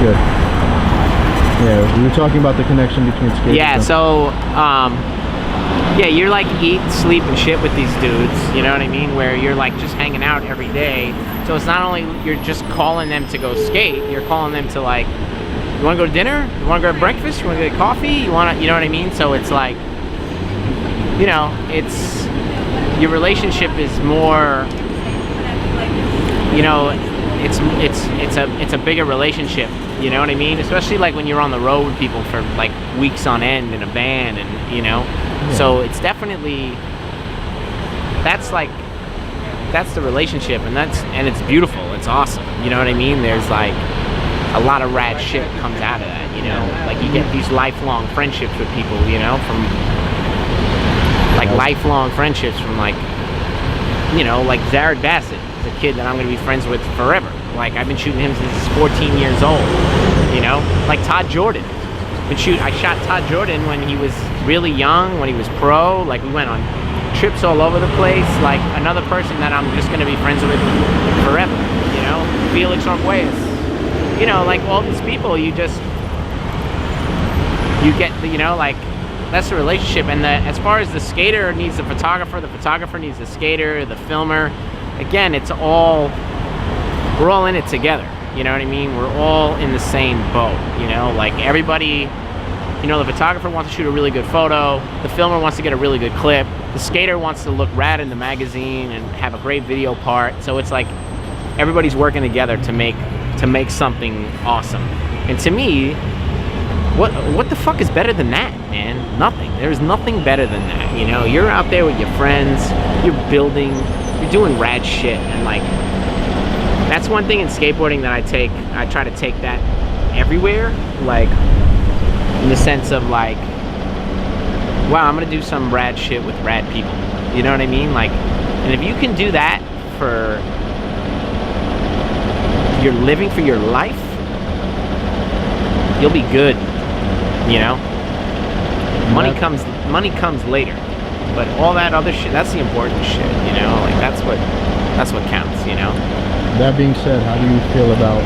Good. Yeah, we were talking about the connection between skate. Yeah, so yeah, you're like eat, sleep, and shit with these dudes. You know what I mean? Where you're like just hanging out every day. So it's not only you're just calling them to go skate. You're calling them to like, you want to go to dinner? You want to go to breakfast? You want to get coffee? You want to, you know what I mean? So it's like, you know, it's your relationship is more. You know, it's a bigger relationship. You know what I mean? Especially like when you're on the road with people for like weeks on end in a van, and you know. Yeah. So it's definitely that's the relationship, and it's beautiful. It's awesome. You know what I mean? There's like a lot of rad shit comes out of that. You know, like you get these lifelong friendships with people. You know, from like lifelong friendships from like, you know, like Zared Bassett is a kid that I'm gonna be friends with forever. Like I've been shooting him since he's 14 years old. You know, like Todd Jordan. I shot Todd Jordan when he was really young, when he was pro. Like we went on trips all over the place. Like another person that I'm just gonna be friends with forever. You know, Felix Arguelles. You know, like all these people, you get, you know, like that's the relationship. And as far as the skater needs the photographer needs the skater, the filmer. Again, we're all in it together. You know what I mean? We're all in the same boat, you know? Like everybody, you know, the photographer wants to shoot a really good photo, the filmer wants to get a really good clip, the skater wants to look rad in the magazine and have a great video part. So it's like everybody's working together to make something awesome. And to me, what the fuck is better than that, man? Nothing. There's nothing better than that, you know? You're out there with your friends, you're building, you're doing rad shit, and like that's one thing in skateboarding that I try to take that everywhere, like in the sense of like, wow, I'm gonna do some rad shit with rad people. You know what I mean? Like, and if you can do that for you're living for your life, you'll be good. You know? Money comes later. But all that other shit, that's the important shit, you know? Like that's what counts, you know? That being said, how do you feel about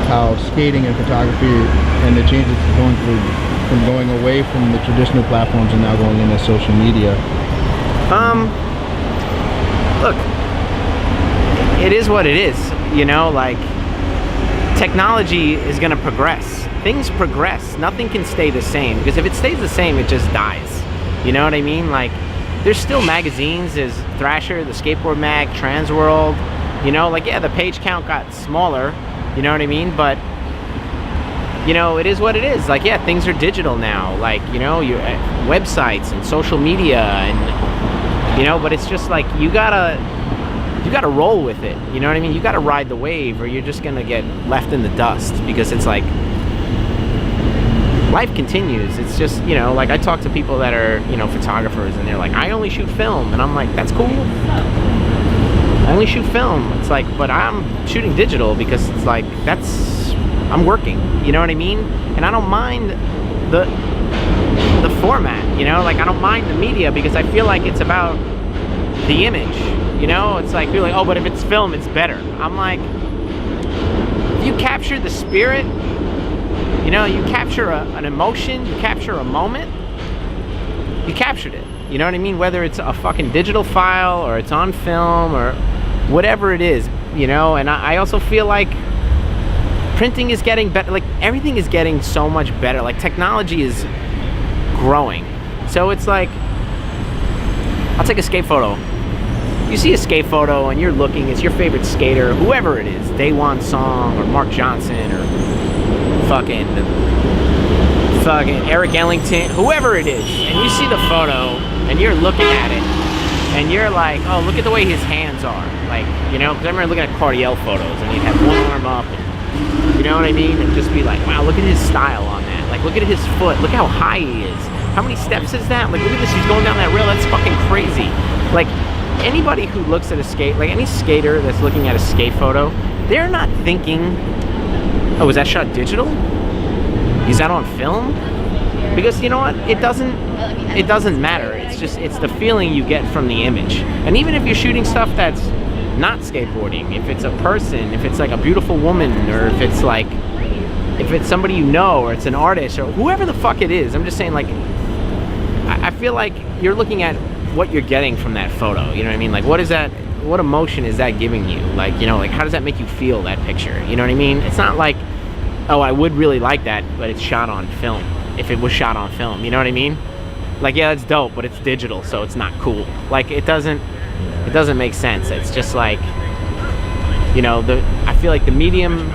how skating and photography and the changes it's going through from going away from the traditional platforms and now going into social media? Look, it is what it is, you know, like technology is gonna progress. Things progress. Nothing can stay the same, because if it stays the same, it just dies. You know what I mean? Like, there's still magazines. There's Thrasher, the Skateboard Mag, Transworld. You know, like, yeah, the page count got smaller. You know what I mean? But, you know, it is what it is. Like, yeah, things are digital now. Like, you know, your websites and social media and, you know, but it's just like, you gotta roll with it. You know what I mean? You gotta ride the wave, or you're just gonna get left in the dust, because it's like, life continues. It's just, you know, like I talk to people that are, you know, photographers, and they're like, I only shoot film. And I'm like, that's cool. I only shoot film. It's like, but I'm shooting digital because it's like, I'm working. You know what I mean? And I don't mind the format, you know? Like, I don't mind the media, because I feel like it's about the image, you know? It's like, people are like, oh, but if it's film, it's better. I'm like, if you capture the spirit, you know, you capture an emotion, you capture a moment, you captured it. You know what I mean? Whether it's a fucking digital file or it's on film or whatever it is, you know? And I also feel like printing is getting better. Like, everything is getting so much better. Like, technology is growing. So it's like, I'll take a skate photo. You see a skate photo and you're looking, it's your favorite skater, whoever it is, Daewon Song or Mark Johnson or fucking Eric Ellington, whoever it is, and you see the photo and you're looking at it and you're like, oh, look at the way his hands are. Like, you know, because I remember looking at Cardiel photos and he'd have one arm up, and, you know what I mean? And just be like, wow, look at his style on that. Like, look at his foot. Look how high he is. How many steps is that? Like, look at this. He's going down that rail. That's fucking crazy. Like, anybody who looks at a skate, like any skater that's looking at a skate photo, they're not thinking, oh, was that shot digital? Is that on film? Because you know what? It doesn't matter. It's the feeling you get from the image. And even if you're shooting stuff that's not skateboarding, if it's a person, if it's like a beautiful woman, or if it's like, if it's somebody you know, or it's an artist, or whoever the fuck it is, I'm just saying, like, I feel like you're looking at what you're getting from that photo. You know what I mean? Like, what is that? What emotion is that giving you? Like, you know, like, how does that make you feel, that picture? You know what I mean? It's not like, oh, I would really like that, but it's shot on film. If it was shot on film, you know what I mean? Like, yeah, it's dope, but it's digital, so it's not cool. Like, it doesn't make sense. It's just like, you know, I feel like the medium,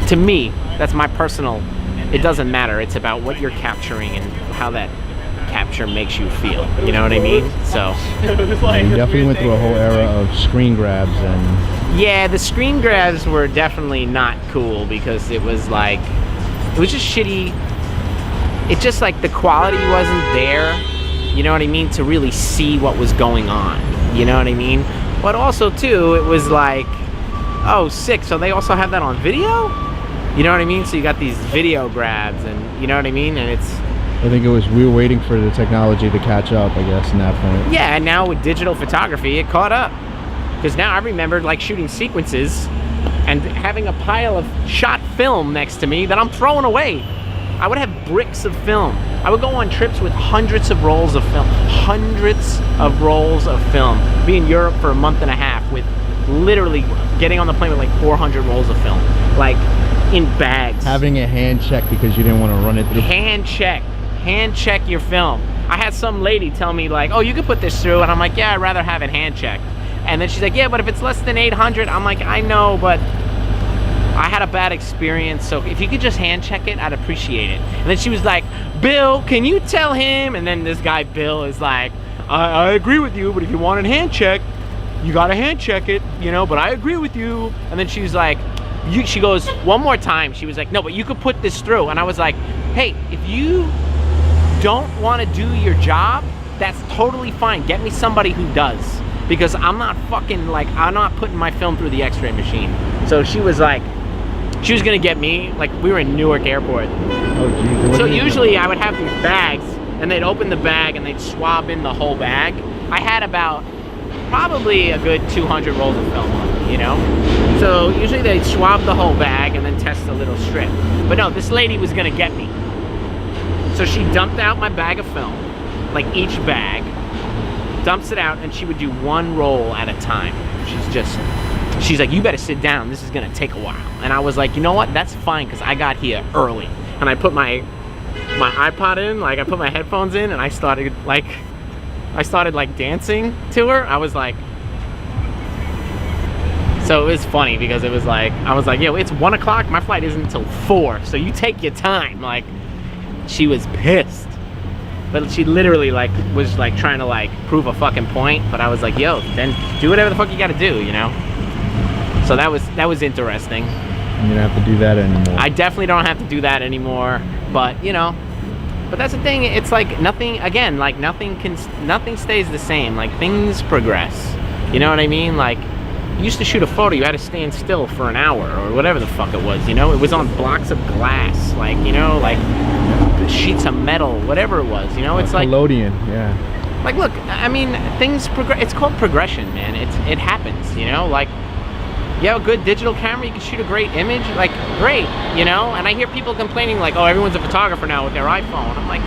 to me, that's my personal, it doesn't matter. It's about what you're capturing and how that capture makes you feel. You know what I mean? So you definitely went through a whole era of screen grabs and... Yeah, the screen grabs were definitely not cool because it was like, it was just shitty. It just, like, the quality wasn't there, you know what I mean, to really see what was going on, you know what I mean? But also, too, it was like, oh, sick, so they also have that on video? You know what I mean? So you got these video grabs, and you know what I mean? And it's... I think it was, we were waiting for the technology to catch up, I guess, in that point. Yeah, and now with digital photography, it caught up. Because now I remembered, like, shooting sequences and having a pile of shot film next to me that I'm throwing away. I would have bricks of film. I would go on trips with hundreds of rolls of film. Hundreds of rolls of film. Be in Europe for a month and a half with literally getting on the plane with like 400 rolls of film. Like, in bags. Having a hand check because you didn't want to run it through. Hand check your film. I had some lady tell me, like, oh, you could put this through, and I'm like, yeah, I'd rather have it hand checked. And then she's like, yeah, but if it's less than 800, I'm like, I know, but I had a bad experience, so if you could just hand check it, I'd appreciate it. And then she was like, Bill, can you tell him? And then this guy, Bill, is like, I agree with you, but if you want it hand checked, you gotta hand check it, you know, but I agree with you. And then she was like, she goes, one more time, she was like, no, but you could put this through. And I was like, hey, if you don't want to do your job, that's totally fine. Get me somebody who does, because I'm not fucking, like, I'm not putting my film through the x-ray machine. So she was like, she was gonna get me, like, we were in Newark Airport. Oh, geez. So usually I would have these bags, and they'd open the bag and they'd swab in the whole bag. I had about probably a good 200 rolls of film on it, you know? So usually they'd swab the whole bag and then test a little strip. But no, this lady was gonna get me. So she dumped out my bag of film, like each bag, dumps it out, and she would do one roll at a time. She's like, you better sit down, this is gonna take a while. And I was like, you know what, that's fine, because I got here early. And I put my iPod in, like, I put my headphones in, and I started like dancing to her. I was like, so it was funny, because it was like, I was like, yo, it's 1 o'clock, my flight isn't until 4, so you take your time. Like, she was pissed. But she literally, like, was, like, trying to, like, prove a fucking point. But I was like, yo, then do whatever the fuck you gotta do, you know? So that was interesting. You don't have to do that anymore. I definitely don't have to do that anymore. But, you know, but that's the thing. It's like nothing, again, like nothing stays the same. Like, things progress. You know what I mean? Like, you used to shoot a photo, you had to stand still for an hour or whatever the fuck it was, you know? It was on blocks of glass, like, you know, like sheets of metal, whatever it was, you know? It's like collodion, yeah. Like, look, I mean, things progress. It's called progression, man. It happens, you know? Like, you have a good digital camera, you can shoot a great image, like, great, you know? And I hear people complaining, like, oh, everyone's a photographer now with their iPhone. I'm like,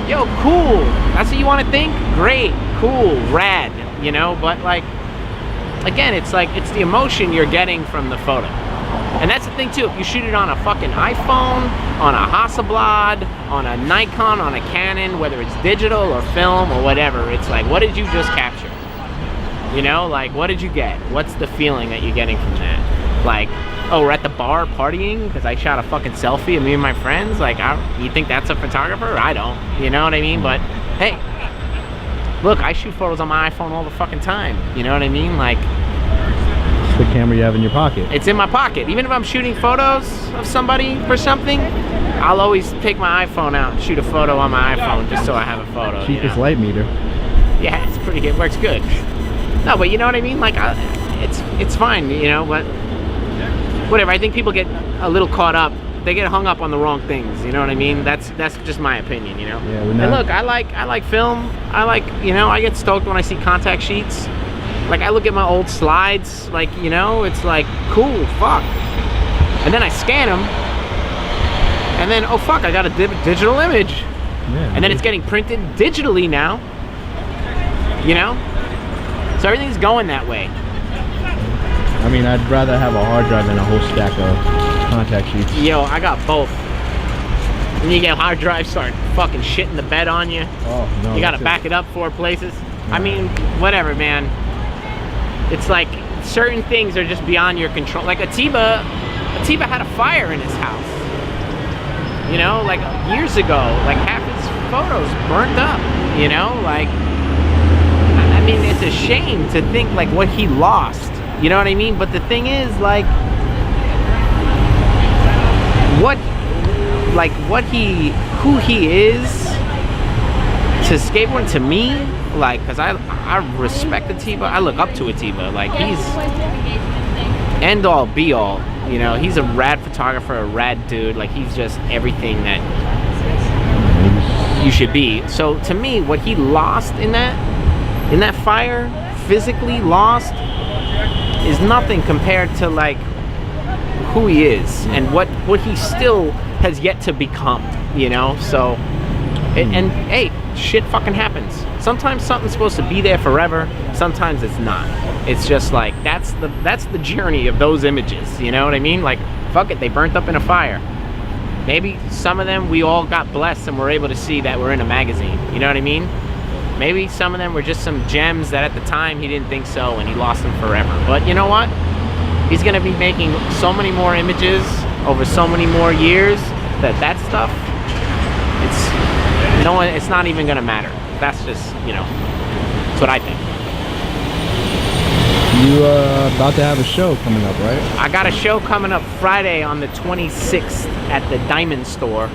yo, cool. That's what you want to think? Great, cool, rad, you know? But, like, again, it's like, it's the emotion you're getting from the photo. And that's the thing, too. If you shoot it on a fucking iPhone, on a Hasselblad, on a Nikon, on a Canon, whether it's digital or film or whatever, it's like, what did you just capture? You know, like, what did you get? What's the feeling that you're getting from that? Like, oh, we're at the bar partying because I shot a fucking selfie of me and my friends? Like, you think that's a photographer? I don't. You know what I mean? But, hey, look, I shoot photos on my iPhone all the fucking time. You know what I mean? Like, it's the camera you have in your pocket. It's in my pocket. Even if I'm shooting photos of somebody for something, I'll always take my iPhone out and shoot a photo on my iPhone just so I have a photo. Cheapest light meter. Yeah, it's pretty good. It works good. No, but you know what I mean? Like, it's fine, you know, but whatever. I think people get a little caught up. They get hung up on the wrong things, you know what I mean? That's just my opinion, you know? Yeah, and look, I like film. I like, you know, I get stoked when I see contact sheets. Like, I look at my old slides, like, you know, it's like, cool, fuck. And then I scan them, And then, oh fuck, I got a digital image. Yeah, And then it's getting printed digitally now. You know? So everything's going that way. I mean, I'd rather have a hard drive than a whole stack of contact sheets. Yo, I got both. And you get hard drives start fucking shitting the bed on you. Oh, no. You gotta back it up 4 places. I mean, whatever, man. It's like certain things are just beyond your control. Like Atiba had a fire in his house. You know, like years ago, like half his photos burned up, you know? Like, I mean, it's a shame to think like what he lost, you know what I mean? But the thing is, like, who he is to skateboarding, to me, like, because I respect Atiba, I look up to Atiba, like, he's end all be all, you know, he's a rad photographer, a rad dude, like, he's just everything that you should be. So to me, what he lost in that fire, physically lost, is nothing compared to like who he is and what he still has yet to become, you know? So and hey, shit fucking happens. Sometimes something's supposed to be there forever, sometimes it's not. It's just like that's the journey of those images, you know what I mean? Like, fuck it, they burnt up in a fire. Maybe some of them we all got blessed and were able to see that we're in a magazine, you know what I mean? Maybe some of them were just some gems that at the time he didn't think so and he lost them forever. But you know what? He's gonna be making so many more images over so many more years that stuff, it's not even gonna matter. That's just, you know, that's what I think. You about to have a show coming up, right? I got a show coming up Friday on the 26th at the Diamond Store.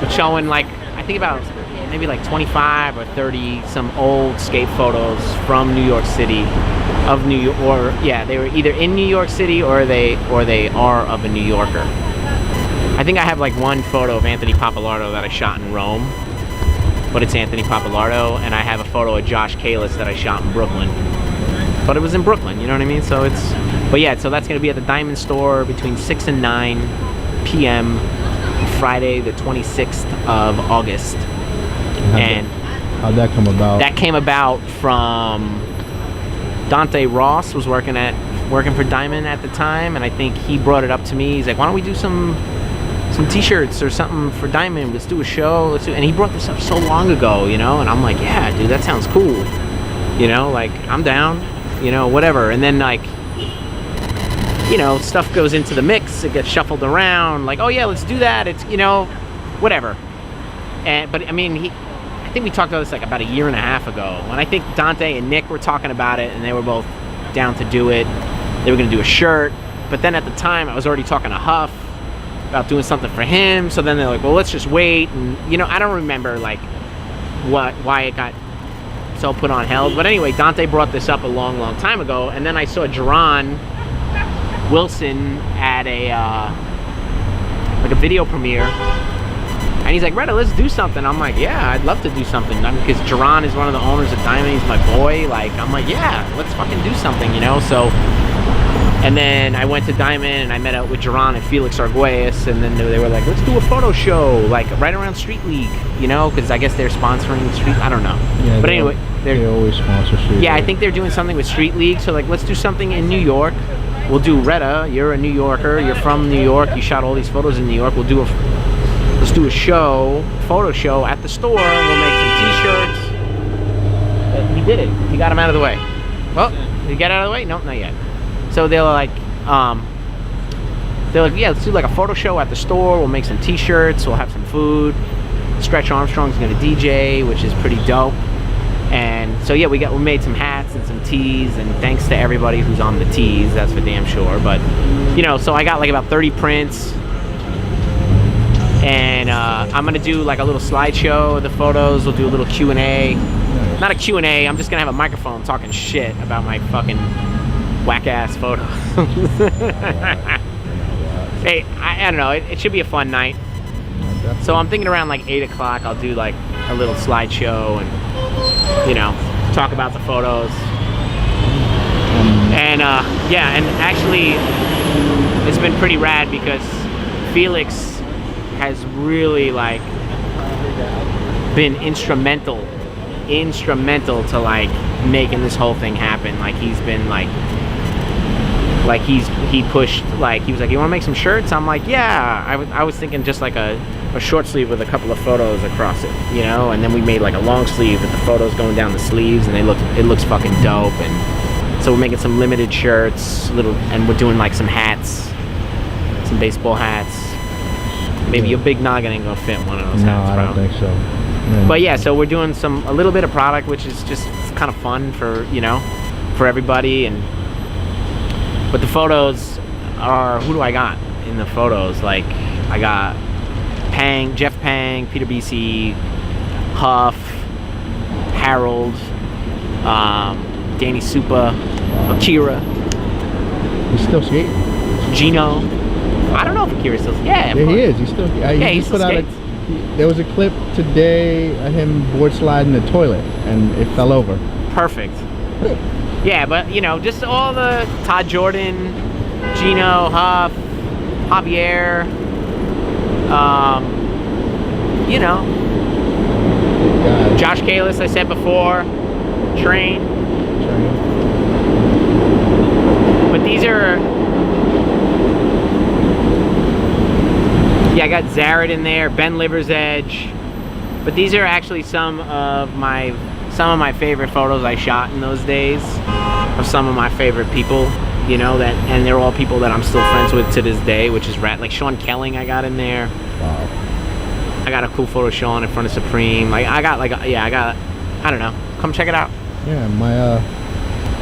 We're showing like, I think about maybe like 25 or 30 some old skate photos from New York City, of New York, or yeah, they were either in New York City or they are of a New Yorker. I think I have like one photo of Anthony Papalardo that I shot in Rome, but it's Anthony Papalardo, and I have a photo of Josh Kalis that I shot in Brooklyn, but it was in Brooklyn, you know what I mean? So it's, but yeah, so that's gonna be at the Diamond Store between 6 and 9 p.m. Friday the 26th of August. How'd that come about? That came about from Dante Ross was working for Diamond at the time, and I think he brought it up to me. He's like, why don't we do some t-shirts or something for Diamond? Let's do a show. And he brought this up so long ago, you know, and I'm like, yeah, dude, that sounds cool. You know, like, I'm down, you know, whatever. And then, like, you know, stuff goes into the mix. It gets shuffled around. Like, oh, yeah, let's do that. It's, you know, whatever. But, I mean, I think we talked about this like about a year and a half ago, and I think Dante and Nick were talking about it, and they were both down to do it. They were going to do a shirt, but then at the time I was already talking to Huff about doing something for him, so then they're like, well, let's just wait. And you know, I don't remember like why it got so put on hold, but anyway, Dante brought this up a long time ago, and then I saw Jerron Wilson at a video premiere. And he's like, Reda, let's do something. I'm like, yeah, I'd love to do something. I mean, because Jerron is one of the owners of Diamond. He's my boy. Like, I'm like, yeah, let's fucking do something, you know? So, and then I went to Diamond and I met up with Jerron and Felix Arguelles. And then they were like, let's do a photo show, like right around Street League, you know? Because I guess they're sponsoring Street, I don't know. Yeah, but anyway, they always sponsor Street League. Yeah, I think they're doing something with Street League. So, like, let's do something in New York. We'll do Reda. You're a New Yorker. You're from New York. You shot all these photos in New York. Let's do a show, photo show at the store. We'll make some t-shirts. He did it. He got him out of the way. Well, did he get out of the way? Nope, not yet. So they're like, yeah, let's do like a photo show at the store. We'll make some t-shirts. We'll have some food. Stretch Armstrong's gonna DJ, which is pretty dope. And so yeah, we made some hats and some tees, and thanks to everybody who's on the tees, that's for damn sure. But you know, so I got like about 30 prints. And I'm gonna do like a little slideshow of the photos. We'll do a little Q&A. Not a Q&A, I'm just gonna have a microphone talking shit about my fucking whack-ass photos. Hey, I don't know, it should be a fun night. So I'm thinking around like 8 o'clock, I'll do like a little slideshow and, you know, talk about the photos. And yeah, and actually, it's been pretty rad because Felix has really like been instrumental to like making this whole thing happen. Like he's been like he pushed, like he was like, you want to make some shirts? I'm like, yeah. I was thinking just like a short sleeve with a couple of photos across it, you know, and then we made like a long sleeve with the photos going down the sleeves, and it looks fucking dope. And so we're making some limited shirts, and we're doing like some hats, some baseball hats. Maybe your big noggin ain't gonna fit one of those hats, bro. I don't think so. Yeah. But yeah, so we're doing a little bit of product, which is just kind of fun for, you know, for everybody. But the photos are, who do I got in the photos? Like, I got Jeff Pang, Peter BC, Huff, Harold, Danny Supa, Akira. He's still skating. Gino. I don't know if Akira's still. Yeah, he is. He's still. He still skates. There was a clip today of him board sliding the toilet, and it fell over. Perfect. Yeah, but you know, just all the Todd Jordan, Gino, Huff, Javier, you know, Josh Kalis, I said before, Train. But these are, yeah, I got Zared in there, Ben Liver's Edge. But these are actually some of my favorite photos I shot in those days of some of my favorite people, you know, and they're all people that I'm still friends with to this day, which is like Sean Kelling I got in there. Wow. I got a cool photo of Sean in front of Supreme. Like I don't know. Come check it out. Yeah,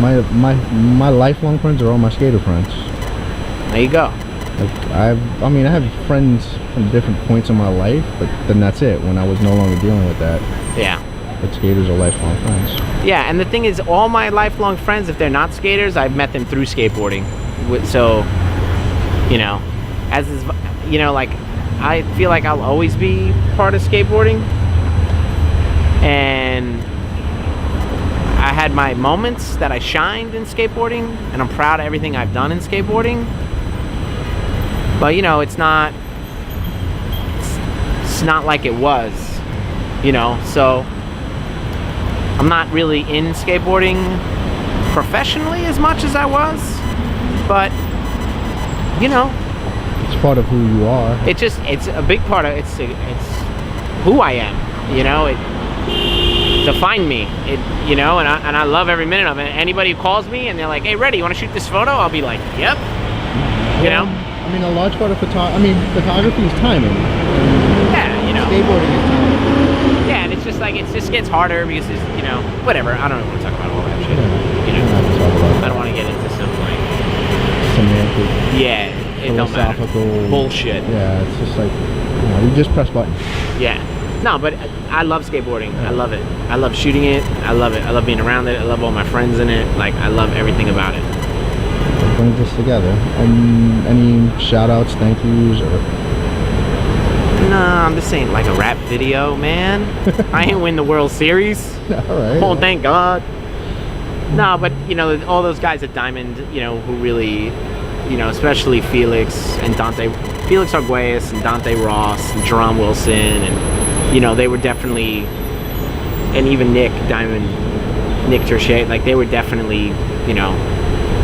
my lifelong friends are all my skater friends. There you go. Like I have friends from different points in my life, but then that's it. When I was no longer dealing with that. Yeah. But skaters are lifelong friends. Yeah, and the thing is, all my lifelong friends, if they're not skaters, I've met them through skateboarding. So, you know, as is, you know, like I feel like I'll always be part of skateboarding, and I had my moments that I shined in skateboarding, and I'm proud of everything I've done in skateboarding. But you know, it's not like it was, you know. So I'm not really in skateboarding professionally as much as I was, but you know, it's part of who you are. It's a big part of it's who I am, you know. It defined me, you know, and I love every minute of it. Anybody who calls me and they're like, "Hey, Reda, you want to shoot this photo?" I'll be like, "Yep." You know. I mean, a large part of photography is timing. Yeah, you know. Skateboarding is timing. Yeah, and it's just like, it just gets harder because it's, you know, whatever. I don't want to talk about all that shit. Yeah. You know, I don't want to get into some like semantic. Yeah, it don't matter. Bullshit. Yeah, it's just like, you know, you just press buttons. Yeah. No, but I love skateboarding. I love it. I love shooting it. I love it. I love being around it. I love all my friends in it. Like, I love everything about it. Brings us together. Any shout outs, thank yous, or? Nah, I'm just saying, like a rap video, man. I ain't win the World Series. Alright. Oh, thank God. No, but you know, all those guys at Diamond, you know, who really, you know, especially Felix Arguelles and Dante Ross and Jerome Wilson, and you know, they were definitely, and even Nick Tertier, like they were definitely, you know,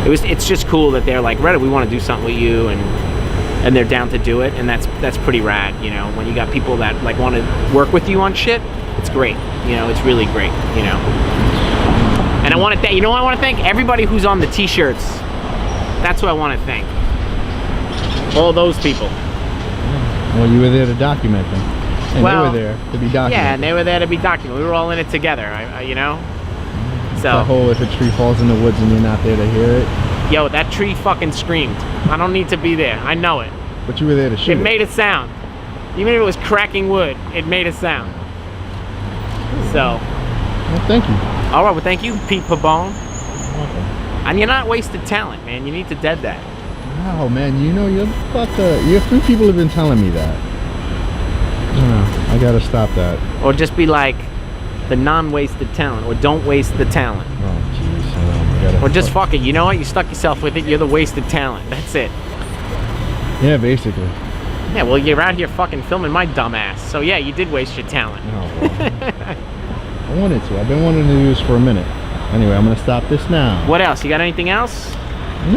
it's just cool that they're like, Reda, we want to do something with you, and they're down to do it, and that's pretty rad, you know. When you got people that like want to work with you on shit, it's great, you know. It's really great, you know. And I want to thank, you know what I want to thank? Everybody who's on the t-shirts. That's who I want to thank. All those people. Well, you were there to document them, and well, they were there to be documented. Yeah, and they were there to be documented. We were all in it together, you know. So the whole, if a tree falls in the woods and you're not there to hear it. Yo, that tree fucking screamed. I don't need to be there. I know it. But you were there to shoot it. It made a sound. Even if it was cracking wood, it made a sound. So. Well, thank you. All right, well, thank you, Pete Pabon. Welcome. And you're not wasted talent, man. You need to dead that. Wow, man. You know, you three people have been telling me that. I gotta stop that. Or just be like the non-wasted talent, or don't waste the talent. Oh, jeez. Or just fuck it. You know what? You stuck yourself with it. You're the wasted talent. That's it. Yeah, basically. Yeah, well, you're out here fucking filming my dumb ass. So yeah, you did waste your talent. No, I wanted to. I've been wanting to do this for a minute. Anyway, I'm gonna stop this now. What else? You got anything else?